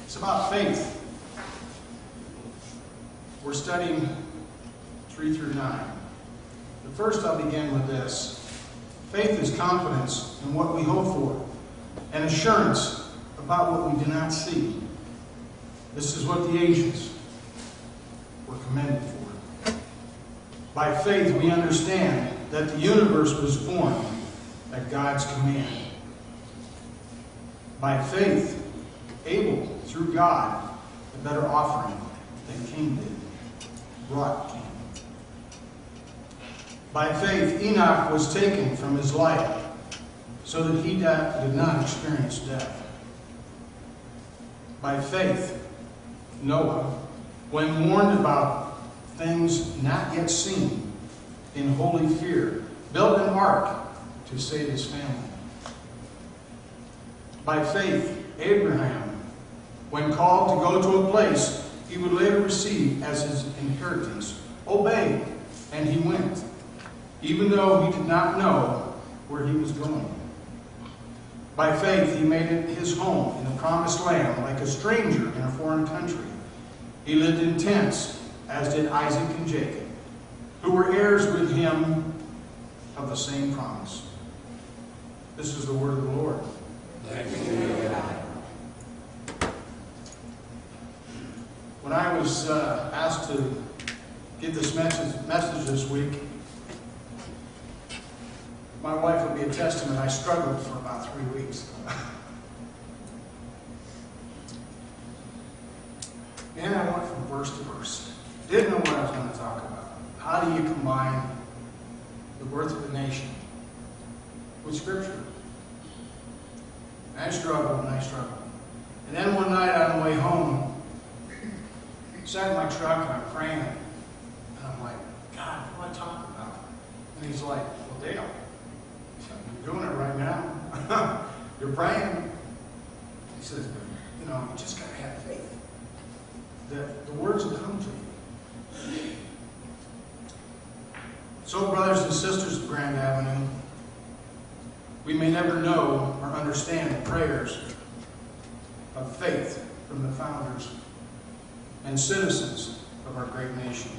It's about faith. We're studying 3 through 9. But first I'll begin with this. Faith is confidence in what we hope for, and assurance about what we do not see. This is what the ancients were commended for. By faith we understand that the universe was formed at God's command. By faith, Abel, through God, a better offering than Cain did, brought Cain. By faith, Enoch was taken from his life so that he did not experience death. By faith, Noah, when warned about things not yet seen, in holy fear, built an ark to save his family. By faith, Abraham, when called to go to a place he would later receive as his inheritance, obeyed, and he went, even though he did not know where he was going. By faith, he made it his home in the promised land, like a stranger in a foreign country. He lived in tents, as did Isaac and Jacob, who were heirs with him of the same promise. This is the word of the Lord. Thanks be to God. When I was asked to give this message this week, my wife would be a testament. I struggled for about 3 weeks. And I went from verse to verse. Didn't know what I was going to talk about. How do you combine the birth of a nation with Scripture? And I struggled and I struggled. And then one night on the way home, I sat in my truck and I'm praying. And I'm like, God, what do I talk about? And he's like, well, Dale, you're doing it right now. You're praying. He says, you know, you just got to have faith. The words will come to you. So, brothers and sisters of Grand Avenue, we may never know or understand the prayers of faith from the founders and citizens of our great nation.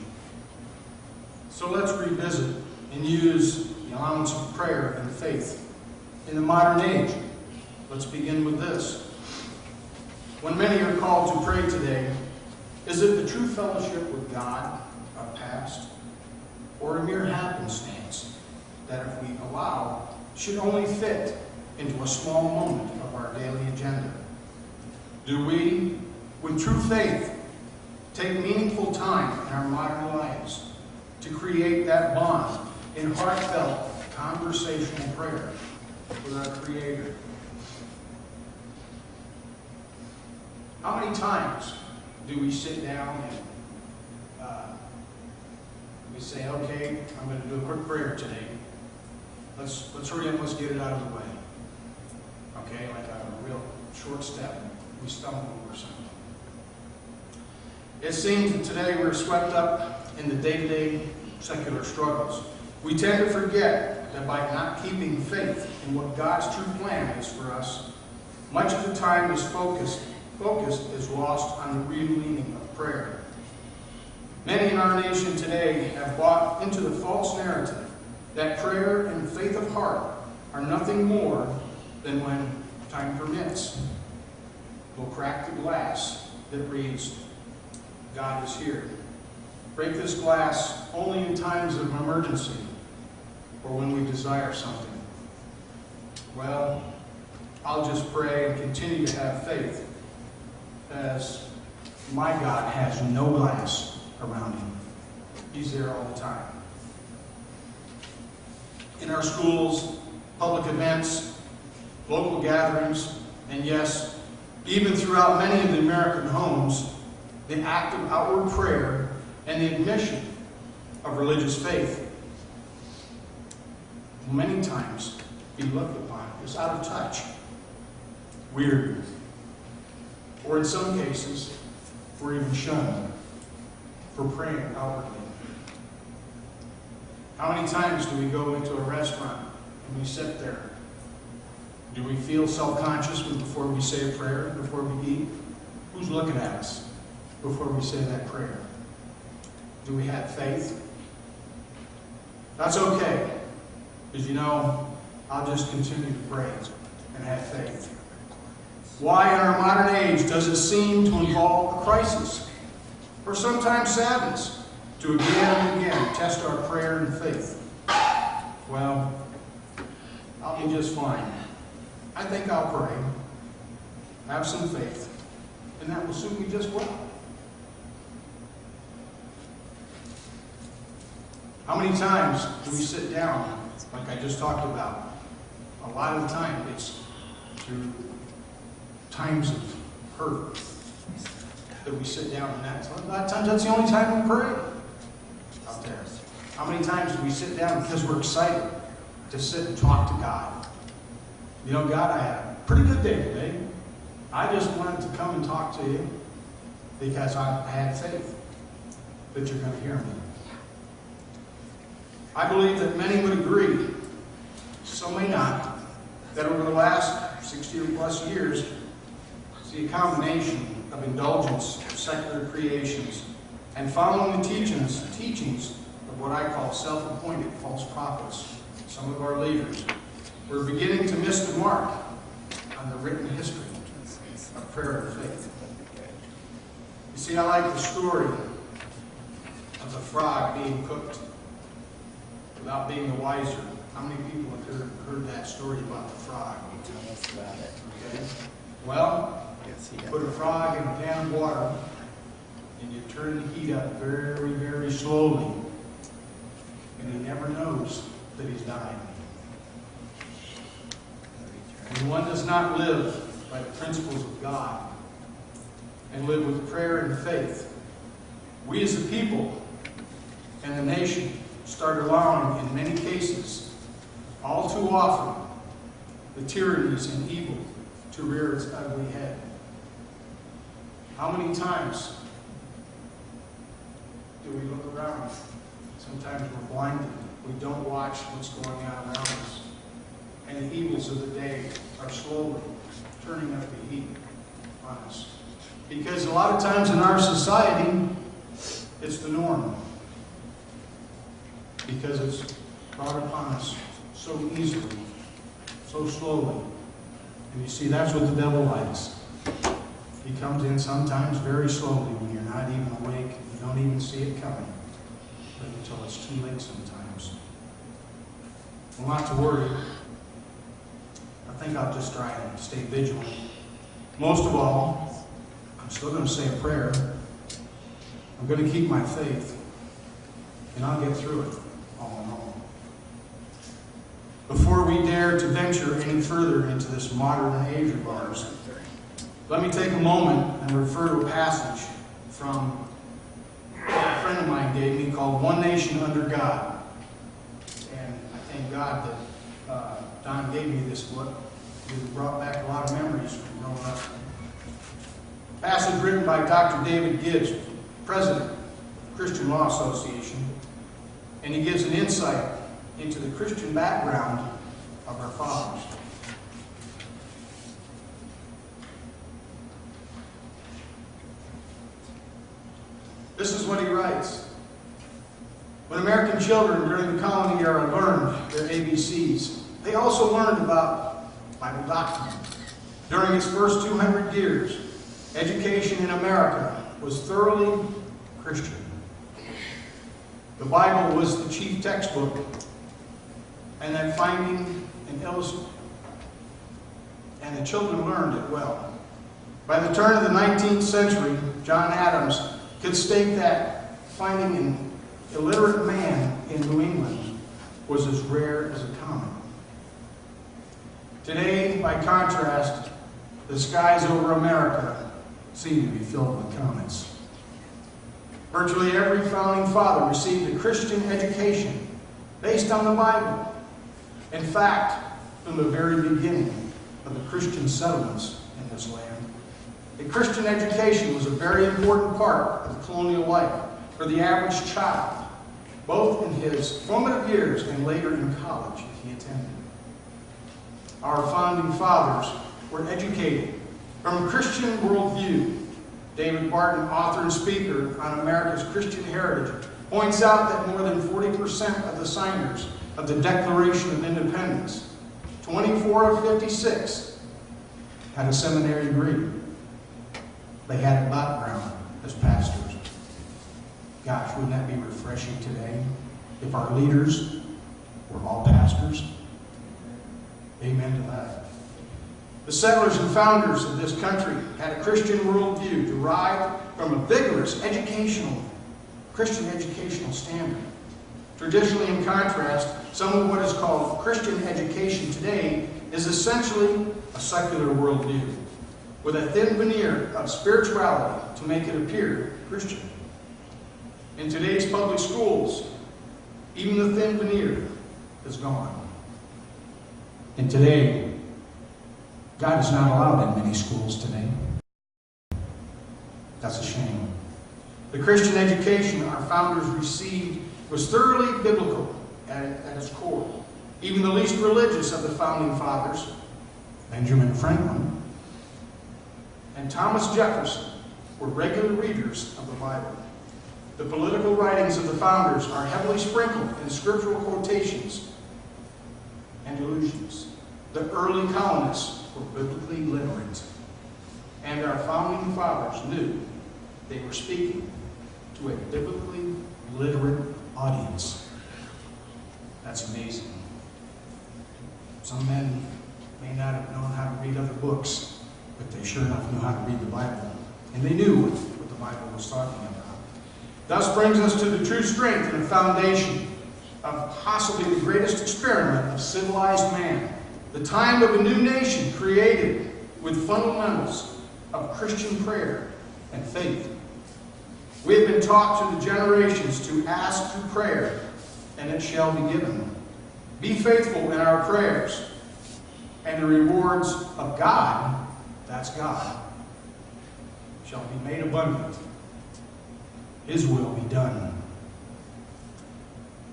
So let's revisit and use the allowance of prayer and faith in the modern age. Let's begin with this. When many are called to pray today, is it the true fellowship with God of past, or a mere happenstance that, if we allow, should only fit into a small moment of our daily agenda? Do we, with true faith, take meaningful time in our modern lives to create that bond in heartfelt conversational prayer with our Creator? How many times do we sit down and we say, okay, I'm going to do a quick prayer today. Let's hurry up, let's get it out of the way. Okay, like a real short step. We stumble over something. It seems that today we're swept up in the day-to-day secular struggles. We tend to forget that by not keeping faith in what God's true plan is for us, much of the time is focus is lost on the real meaning of prayer. Many in our nation today have bought into the false narrative that prayer and faith of heart are nothing more than, when time permits, we'll crack the glass that reads, God is here. Break this glass only in times of emergency or when we desire something. Well, I'll just pray and continue to have faith, as my God has no glass around him. He's there all the time. In our schools, public events, local gatherings, and yes, even throughout many of the American homes, the act of outward prayer and the admission of religious faith will many times be looked upon as out of touch, weird, or in some cases, we're even shunned for praying outwardly. How many times do we go into a restaurant and we sit there? Do we feel self-conscious before we say a prayer, before we eat? Who's looking at us before we say that prayer? Do we have faith? That's okay, because I'll just continue to pray and have faith. Why in our modern age does it seem to involve a crisis, or sometimes sadness, to again and again test our prayer and faith? Well, I'll be just fine. I think I'll pray, have some faith, and that will suit me just well. How many times do we sit down, like I just talked about? A lot of the time it's through times of hurt that we sit down, and a lot of times that's the only time we pray out there. How many times do we sit down because we're excited to sit and talk to God? God, I had a pretty good day today. I just wanted to come and talk to you because I had faith that you're going to hear me. I believe that many would agree, some may not, that over the last 60 or plus years, it's the combination of indulgence of secular creations and following the teachings of what I call self-appointed false prophets, some of our leaders. We're beginning to miss the mark on the written history of prayer and faith. You see, I like the story of the frog being cooked without being the wiser. How many people have heard that story about the frog? Tell us about it. Okay. Well, you put a frog in a pan of water, and you turn the heat up very, very slowly, and he never knows that he's dying. When one does not live by the principles of God and live with prayer and faith, we as a people and the nation start allowing, in many cases, all too often, the tyrannies and evil to rear its ugly head. How many times do we look around? Sometimes we're blinded. We don't watch what's going on around us. And the evils of the day are slowly turning up the heat on us. Because a lot of times in our society, it's the norm. Because it's brought upon us so easily, so slowly. And you see, that's what the devil likes. He comes in sometimes very slowly when you're not even awake, and you don't even see it coming, but until it's too late sometimes. Well, not to worry. I think I'll just try and stay vigilant. Most of all, I'm still going to say a prayer. I'm going to keep my faith, and I'll get through it all in all. Before we dare to venture any further into this modern age of ours, let me take a moment and refer to a passage from a friend of mine gave me called One Nation Under God. And I thank God that Don gave me this book. It brought back a lot of memories from growing up. A passage written by Dr. David Gibbs, president of the Christian Law Association, and he gives an insight into the Christian background of our fathers. This is what he writes. When American children during the colony era learned their ABCs, they also learned about Bible doctrine. During its first 200 years, education in America was thoroughly Christian. The Bible was the chief textbook, and then finding and illustrating, and the children learned it well. By the turn of the 19th century, John Adams could state that finding an illiterate man in New England was as rare as a comet. Today, by contrast, the skies over America seem to be filled with comets. Virtually every founding father received a Christian education based on the Bible. In fact, from the very beginning of the Christian settlements in this land, a Christian education was a very important part of colonial life for the average child, both in his formative years and later in college if he attended. Our founding fathers were educated from a Christian worldview David Barton, author and speaker on America's Christian heritage, points out that more than 40% of the signers of the Declaration of Independence, 24 of 56, had a seminary degree. They had a background as pastors. Gosh, wouldn't that be refreshing today if our leaders were all pastors? Amen to that. The settlers and founders of this country had a Christian worldview derived from a vigorous Christian educational standard. Traditionally, in contrast, some of what is called Christian education today is essentially a secular worldview, with a thin veneer of spirituality to make it appear Christian. In today's public schools, even the thin veneer is gone. And today, God is not allowed in many schools today. That's a shame. The Christian education our founders received was thoroughly biblical at its core. Even the least religious of the founding fathers, Benjamin Franklin and Thomas Jefferson, were regular readers of the Bible. The political writings of the founders are heavily sprinkled in scriptural quotations and allusions. The early colonists were biblically literate, and our founding fathers knew they were speaking to a biblically literate audience. That's amazing. Some men may not have known how to read other books, but they sure enough knew how to read the Bible. And they knew what the Bible was talking about. Thus brings us to the true strength and the foundation of possibly the greatest experiment of civilized man, the time of a new nation created with fundamentals of Christian prayer and faith. We have been taught through the generations to ask through prayer, and it shall be given. Be faithful in our prayers, and the rewards of God, that's God, shall be made abundant. His will be done.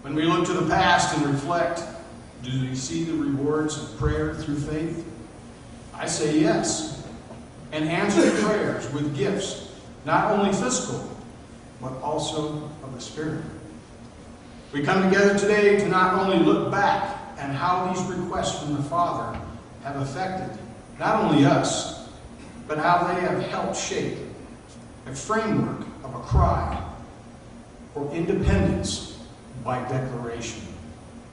When we look to the past and reflect, do we see the rewards of prayer through faith? I say yes. And answer prayers with gifts, not only physical, but also of the Spirit. We come together today to not only look back at how these requests from the Father have affected not only us, but how they have helped shape a framework of a cry for independence by declaration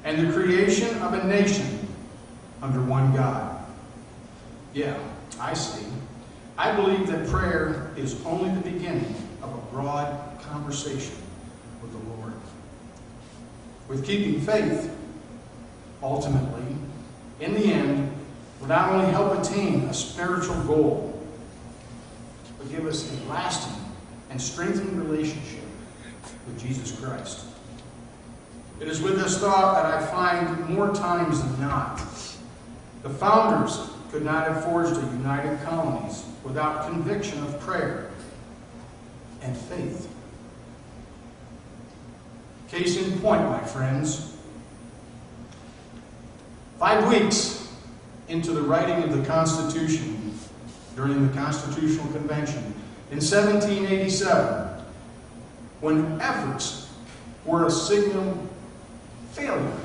and the creation of a nation under one God. Yeah, I believe that prayer is only the beginning of a broad conversation with the Lord. With keeping faith, ultimately, in the end, will not only help attain a spiritual goal, but give us a lasting and strengthening relationship with Jesus Christ. It is with this thought that I find more times than not, the founders could not have forged a united colonies without conviction of prayer and faith. Case in point, my friends, 5 weeks into the writing of the Constitution during the Constitutional Convention in 1787, when efforts were a signal failure,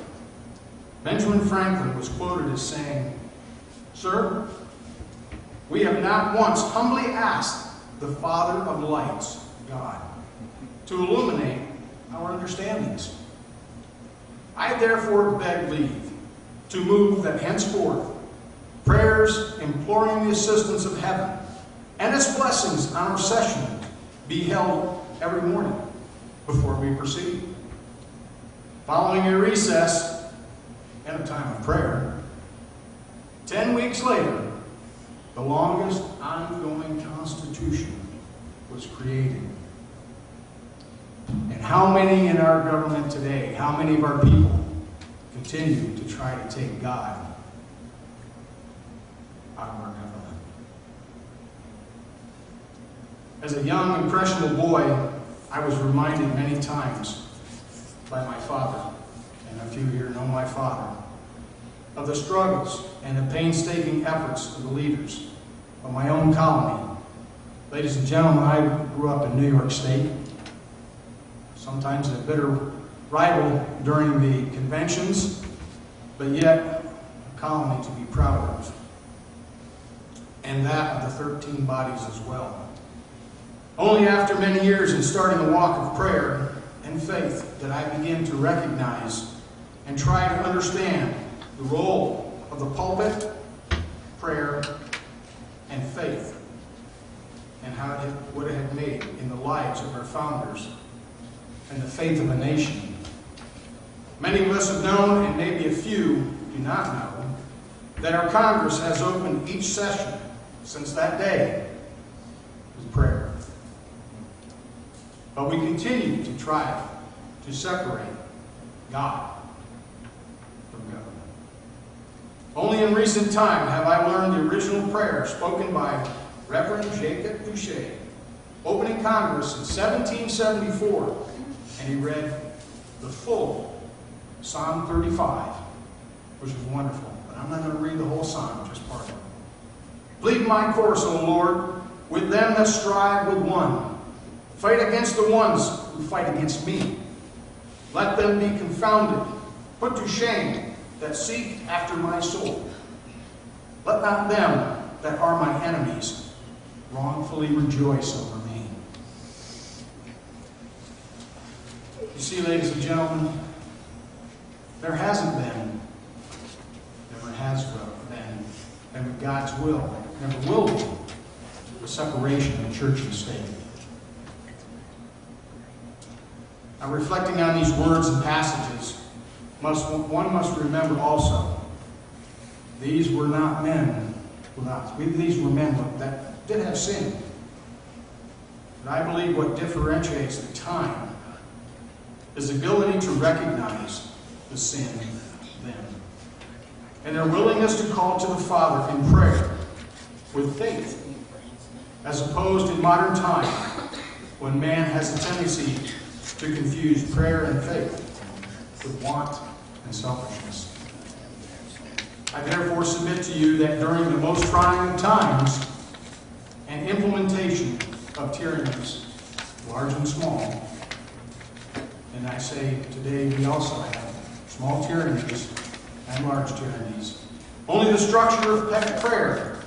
Benjamin Franklin was quoted as saying, "Sir, we have not once humbly asked the Father of lights, God, to illuminate our understandings. I therefore beg leave to move that henceforth prayers imploring the assistance of heaven and its blessings on our session be held every morning before we proceed. Following a recess and a time of prayer, 10 weeks later, the longest ongoing Constitution was created." And how many in our government today, how many of our people continue to try to take God out of our government? As a young, impressionable boy, I was reminded many times by my father, and a few here know my father, of the struggles and the painstaking efforts of the leaders of my own colony Ladies and gentlemen, I grew up in New York State, sometimes a bitter rival during the conventions, but yet a colony to be proud of, and that of the 13 bodies as well. Only after many years in starting a walk of prayer and faith did I begin to recognize and try to understand the role of the pulpit, prayer, and faith, and what it had made in the lives of our founders and the faith of a nation. Many of us have known, and maybe a few do not know, that our Congress has opened each session since that day with prayer. But we continue to try to separate God from government. Only in recent time have I learned the original prayer spoken by Reverend Jacob Boucher, opening Congress in 1774, and he read the full Psalm 35, which is wonderful. But I'm not going to read the whole psalm, just part of it. Plead my cause, O Lord, with them that strive with one. Fight against the ones who fight against me. Let them be confounded, put to shame, that seek after my soul. Let not them that are my enemies wrongfully rejoice over me. You see, ladies and gentlemen, there hasn't been, never has been, and with God's will, never will be, a separation of church and state. Now, reflecting on these words and passages, one must remember also, these were not men without, these were men that did have sin. And I believe what differentiates the time is the ability to recognize the sin then, and their willingness to call to the Father in prayer with faith, as opposed in modern time when man has a tendency to confuse prayer and faith with want and selfishness. I therefore submit to you that during the most trying of times and implementation of tyrannies, large and small, and I say today we also have small tyrannies and large tyrannies, only the structure of prayer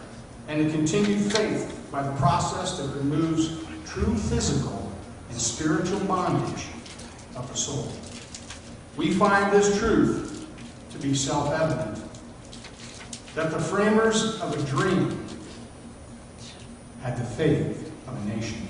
and the continued faith by the process that removes true physical and spiritual bondage of the soul. We find this truth to be self-evident, that the framers of a dream had the faith of a nation.